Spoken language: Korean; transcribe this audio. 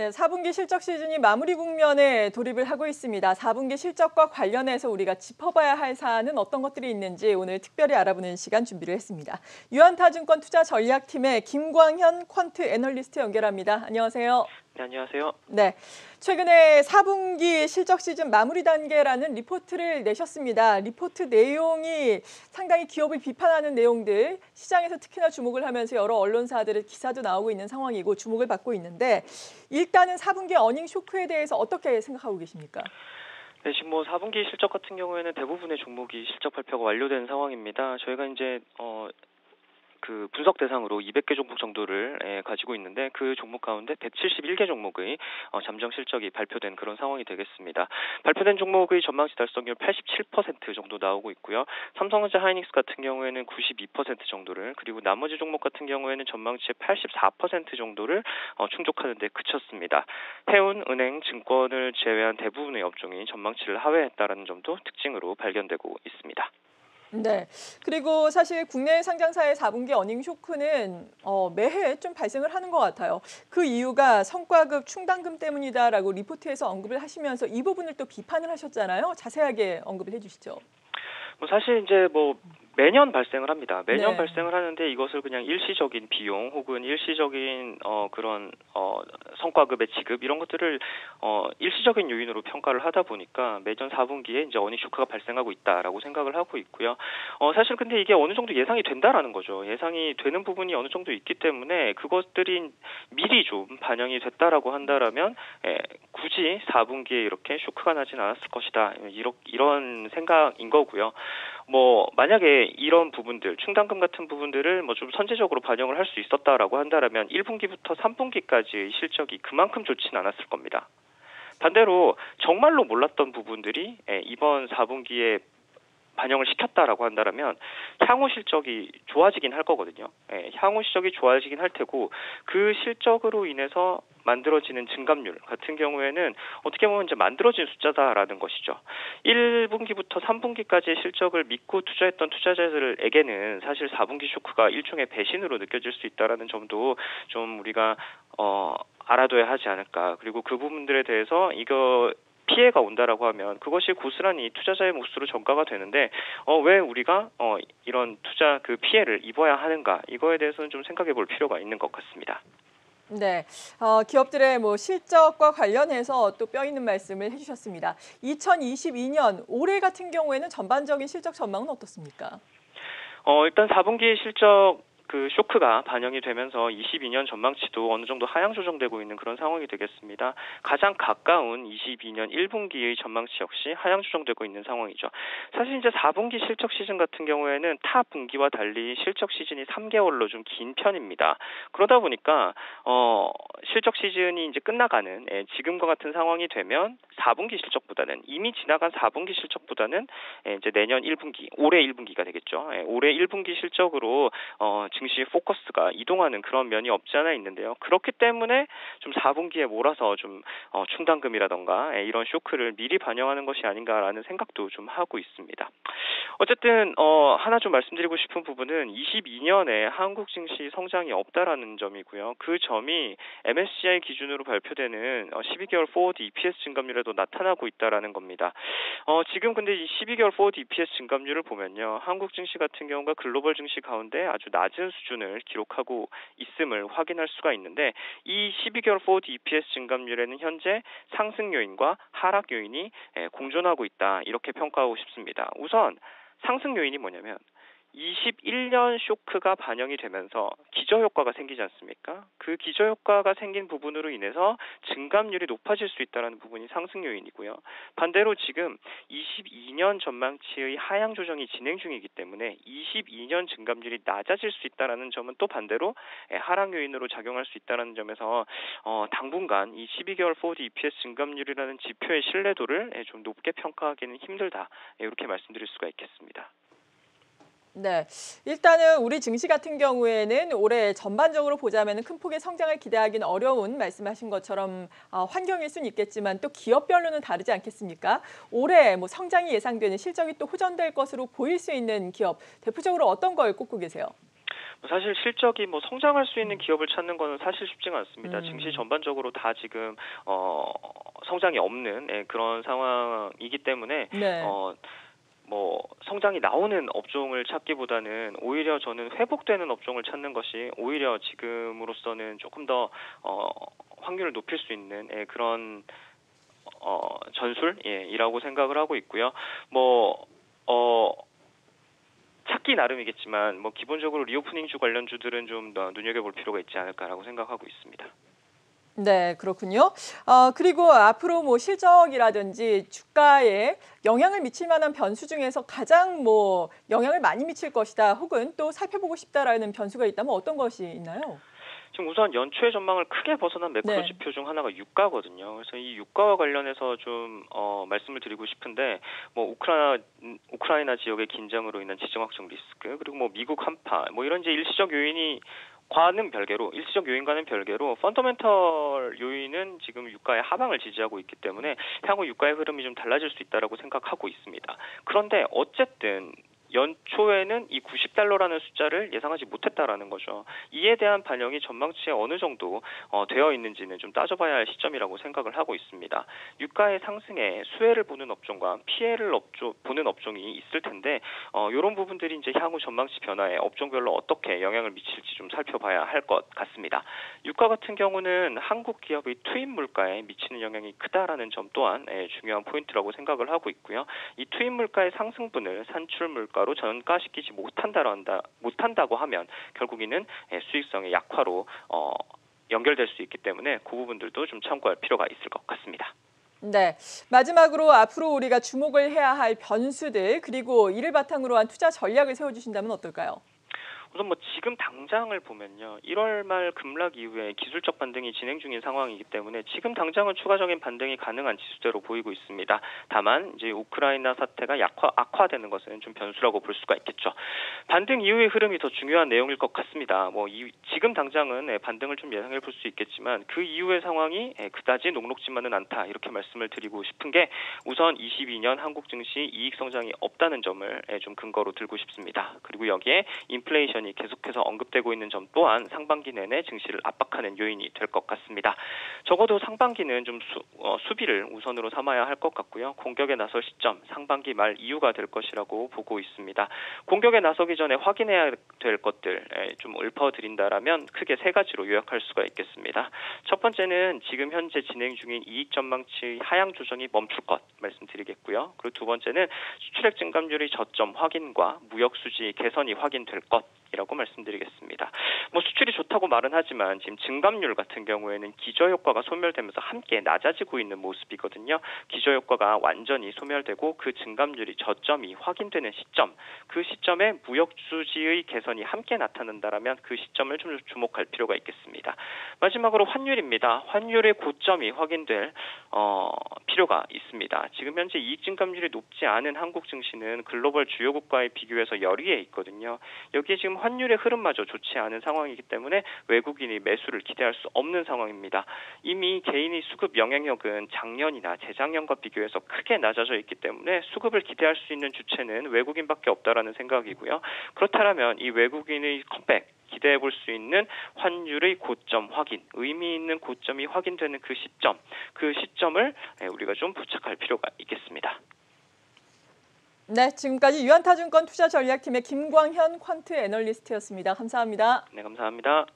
네, 4분기 실적 시즌이 마무리 국면에 돌입을 하고 있습니다. 4분기 실적과 관련해서 우리가 짚어봐야 할 사안은 어떤 것들이 있는지 오늘 특별히 알아보는 시간 준비를 했습니다. 유한타증권 투자전략팀의 김광현 퀀트 애널리스트 연결합니다. 안녕하세요. 네, 안녕하세요. 네, 최근에 4분기 실적 시즌 마무리 단계라는 리포트를 내셨습니다. 리포트 내용이 상당히 기업을 비판하는 내용들, 시장에서 특히나 주목을 하면서 여러 언론사들의 기사도 나오고 있는 상황이고 주목을 받고 있는데 일단은 4분기 어닝 쇼크에 대해서 어떻게 생각하고 계십니까? 네, 지금 4분기 실적 같은 경우에는 대부분의 종목이 실적 발표가 완료된 상황입니다. 저희가 이제 그 분석 대상으로 200개 종목 정도를 가지고 있는데 그 종목 가운데 171개 종목의 잠정 실적이 발표된 그런 상황이 되겠습니다. 발표된 종목의 전망치 달성률 87% 정도 나오고 있고요. 삼성전자 하이닉스 같은 경우에는 92% 정도를, 그리고 나머지 종목 같은 경우에는 전망치의 84% 정도를 충족하는 데 그쳤습니다. 해운, 은행, 증권을 제외한 대부분의 업종이 전망치를 하회했다는 점도 특징으로 발견되고 있습니다. 네, 그리고 사실 국내 상장사의 4분기 어닝 쇼크는 매해 좀 발생을 하는 것 같아요. 그 이유가 성과급 충당금 때문이다라고 리포트에서 언급을 하시면서 이 부분을 또 비판을 하셨잖아요. 자세하게 언급을 해주시죠. 사실 이제 매년 발생을 합니다. 매년 네. 발생을 하는데 이것을 그냥 일시적인 비용 혹은 일시적인 그런 성과급의 지급 이런 것들을 일시적인 요인으로 평가를 하다 보니까 매년 4분기에 이제 어닝 쇼크가 발생하고 있다라고 생각을 하고 있고요. 사실 근데 이게 어느 정도 예상이 된다라는 거죠. 예상이 되는 부분이 어느 정도 있기 때문에 그것들이 미리 좀 반영이 됐다라고 한다라면 굳이 4분기에 이렇게 쇼크가 나진 않았을 것이다. 이런 생각인 거고요. 만약에 이런 부분들, 충당금 같은 부분들을 좀 선제적으로 반영을 할 수 있었다라고 한다라면 1분기부터 3분기까지의 실적이 그만큼 좋지는 않았을 겁니다. 반대로 정말로 몰랐던 부분들이 이번 4분기에 반영을 시켰다라고 한다면 향후 실적이 좋아지긴 할 거거든요. 향후 실적이 좋아지긴 할 테고 그 실적으로 인해서 만들어지는 증감률 같은 경우에는 어떻게 보면 이제 만들어진 숫자다라는 것이죠. 1분기부터 3분기까지의 실적을 믿고 투자했던 투자자들에게는 사실 4분기 쇼크가 일종의 배신으로 느껴질 수 있다라는 점도 좀 우리가 알아둬야 하지 않을까. 그리고 그 부분들에 대해서 피해가 온다라고 하면 그것이 고스란히 투자자의 몫으로 전가가 되는데 왜 우리가 이런 투자 그 피해를 입어야 하는가, 이거에 대해서는 좀 생각해 볼 필요가 있는 것 같습니다. 네, 기업들의 실적과 관련해서 또 뼈 있는 말씀을 해주셨습니다. 2022년 올해 같은 경우에는 전반적인 실적 전망은 어떻습니까? 일단 4분기 실적 그 쇼크가 반영이 되면서 22년 전망치도 어느 정도 하향 조정되고 있는 그런 상황이 되겠습니다. 가장 가까운 22년 1분기의 전망치 역시 하향 조정되고 있는 상황이죠. 사실 이제 4분기 실적 시즌 같은 경우에는 타 분기와 달리 실적 시즌이 3개월로 좀 긴 편입니다. 그러다 보니까 실적 시즌이 이제 끝나가는 지금과 같은 상황이 되면 4분기 실적보다는 이미 지나간 4분기 실적보다는 이제 내년 1분기, 올해 1분기가 되겠죠. 올해 1분기 실적으로 증시 포커스가 이동하는 그런 면이 없지 않아 있는데요. 그렇기 때문에 좀 4분기에 몰아서 좀 충당금이라던가 이런 쇼크를 미리 반영하는 것이 아닌가라는 생각도 좀 하고 있습니다. 어쨌든 하나 좀 말씀드리고 싶은 부분은 22년에 한국 증시 성장이 없다라는 점이고요. 그 점이 MSCI 기준으로 발표되는 12개월 포워드 EPS 증감률에도 나타나고 있다라는 겁니다. 지금 근데 이 12개월 포워드 EPS 증감률을 보면요, 한국 증시 같은 경우가 글로벌 증시 가운데 아주 낮은 수준을 기록하고 있음을 확인할 수가 있는데, 이 12개월 포워드 EPS 증감률에는 현재 상승 요인과 하락 요인이 공존하고 있다, 이렇게 평가하고 싶습니다. 우선 상승 요인이 뭐냐면 21년 쇼크가 반영이 되면서 기저효과가 생기지 않습니까? 그 기저효과가 생긴 부분으로 인해서 증감률이 높아질 수 있다는 부분이 상승 요인이고요. 반대로 지금 22년 전망치의 하향 조정이 진행 중이기 때문에 22년 증감률이 낮아질 수 있다는 점은 또 반대로 하락 요인으로 작용할 수 있다는 점에서 당분간 이 12개월 포워드 EPS 증감률이라는 지표의 신뢰도를 좀 높게 평가하기는 힘들다, 이렇게 말씀드릴 수가 있겠습니다. 네, 일단은 우리 증시 같은 경우에는 올해 전반적으로 보자면 큰 폭의 성장을 기대하기는 어려운, 말씀하신 것처럼 환경일 수는 있겠지만 또 기업별로는 다르지 않겠습니까? 올해 성장이 예상되는 실적이 또 호전될 것으로 보일 수 있는 기업, 대표적으로 어떤 걸 꼽고 계세요? 사실 실적이 뭐 성장할 수 있는 기업을 찾는 거는 사실 쉽지가 않습니다. 증시 전반적으로 다 지금 성장이 없는 그런 상황이기 때문에 네. 뭐 성장이 나오는 업종을 찾기보다는 오히려 저는 회복되는 업종을 찾는 것이 오히려 지금으로서는 조금 더 확률을 높일 수 있는 그런 전술이라고 생각을 하고 있고요. 찾기 나름이겠지만 뭐 기본적으로 리오프닝주 관련주들은 좀 더 눈여겨볼 필요가 있지 않을까라고 생각하고 있습니다. 네, 그렇군요. 그리고 앞으로 뭐 실적이라든지 주가에 영향을 미칠 만한 변수 중에서 가장 뭐 영향을 많이 미칠 것이다, 혹은 또 살펴보고 싶다라는 변수가 있다면 어떤 것이 있나요? 지금 우선 연초의 전망을 크게 벗어난 매크로 네. 지표 중 하나가 유가거든요. 그래서 이 유가와 관련해서 좀 말씀을 드리고 싶은데 뭐 우크라이나 지역의 긴장으로 인한 지정 확정 리스크, 그리고 뭐 미국 한파, 뭐 이런 이제 일시적 요인과는 별개로 펀더멘털 요인은 지금 유가의 하방을 지지하고 있기 때문에 향후 유가의 흐름이 좀 달라질 수 있다라고 생각하고 있습니다. 그런데 어쨌든 연초에는 이 90달러라는 숫자를 예상하지 못했다라는 거죠. 이에 대한 반영이 전망치에 어느 정도 되어 있는지는 좀 따져봐야 할 시점이라고 생각을 하고 있습니다. 유가의 상승에 수혜를 보는 업종과 피해를 보는 업종이 있을 텐데 이런 부분들이 이제 향후 전망치 변화에 업종별로 어떻게 영향을 미칠지 좀 살펴봐야 할 것 같습니다. 유가 같은 경우는 한국 기업의 투입 물가에 미치는 영향이 크다라는 점 또한 중요한 포인트라고 생각을 하고 있고요. 이 투입 물가의 상승분을 산출 물가로 전가시키지 못한다고 하면 결국에는 수익성의 약화로 연결될 수 있기 때문에 그 부분들도 좀 참고할 필요가 있을 것 같습니다. 네. 마지막으로 앞으로 우리가 주목을 해야 할 변수들, 그리고 이를 바탕으로 한 투자 전략을 세워주신다면 어떨까요? 우선 뭐 지금 당장을 보면요, 1월 말 급락 이후에 기술적 반등이 진행 중인 상황이기 때문에 지금 당장은 추가적인 반등이 가능한 지수대로 보이고 있습니다. 다만 이제 우크라이나 사태가 악화되는 것은 좀 변수라고 볼 수가 있겠죠. 반등 이후의 흐름이 더 중요한 내용일 것 같습니다. 지금 당장은 반등을 좀 예상해 볼 수 있겠지만 그 이후의 상황이 그다지 녹록지만은 않다, 이렇게 말씀을 드리고 싶은 게 우선 22년 한국 증시 이익 성장이 없다는 점을 좀 근거로 들고 싶습니다. 그리고 여기에 인플레이션이 계속해서 언급되고 있는 점 또한 상반기 내내 증시를 압박하는 요인이 될 것 같습니다. 적어도 상반기는 좀 수비를 우선으로 삼아야 할 것 같고요. 공격에 나설 시점 상반기 말 이후가 될 것이라고 보고 있습니다. 공격에 나서기 전에 확인해야 될 것들 좀 읊어드린다라면 크게 세 가지로 요약할 수가 있겠습니다. 첫 번째는 지금 현재 진행 중인 이익 전망치 하향 조정이 멈출 것 말씀드리겠고요. 그리고 두 번째는 수출액 증감률의 저점 확인과 무역 수지 개선이 확인될 것이라고 말씀드리겠습니다. 수출이 좋다고 말은 하지만 지금 증감률 같은 경우에는 기저효과가 소멸되면서 함께 낮아지고 있는 모습이거든요. 기저효과가 완전히 소멸되고 그 증감률이 저점이 확인되는 시점, 그 시점에 무역 수지의 개선이 함께 나타난다라면 그 시점을 좀 주목할 필요가 있겠습니다. 마지막으로 환율입니다. 환율의 고점이 확인될 필요가 있습니다. 지금 현재 이익 증감률이 높지 않은 한국 증시는 글로벌 주요 국가에 비교해서 열위에 있거든요. 여기에 지금 환율의 흐름마저 좋지 않은 상황이기 때문에 외국인이 매수를 기대할 수 없는 상황입니다. 이미 개인의 수급 영향력은 작년이나 재작년과 비교해서 크게 낮아져 있기 때문에 수급을 기대할 수 있는 주체는 외국인밖에 없다라는 생각이고요. 그렇다면 이 외국인의 컴백 기대해 볼 수 있는 환율의 고점 확인, 의미 있는 고점이 확인되는 그 시점을 우리가 좀 부착할 필요가 있겠습니다. 네, 지금까지 유한타증권 투자전략팀의 김광현 퀀트 애널리스트였습니다. 감사합니다. 네, 감사합니다.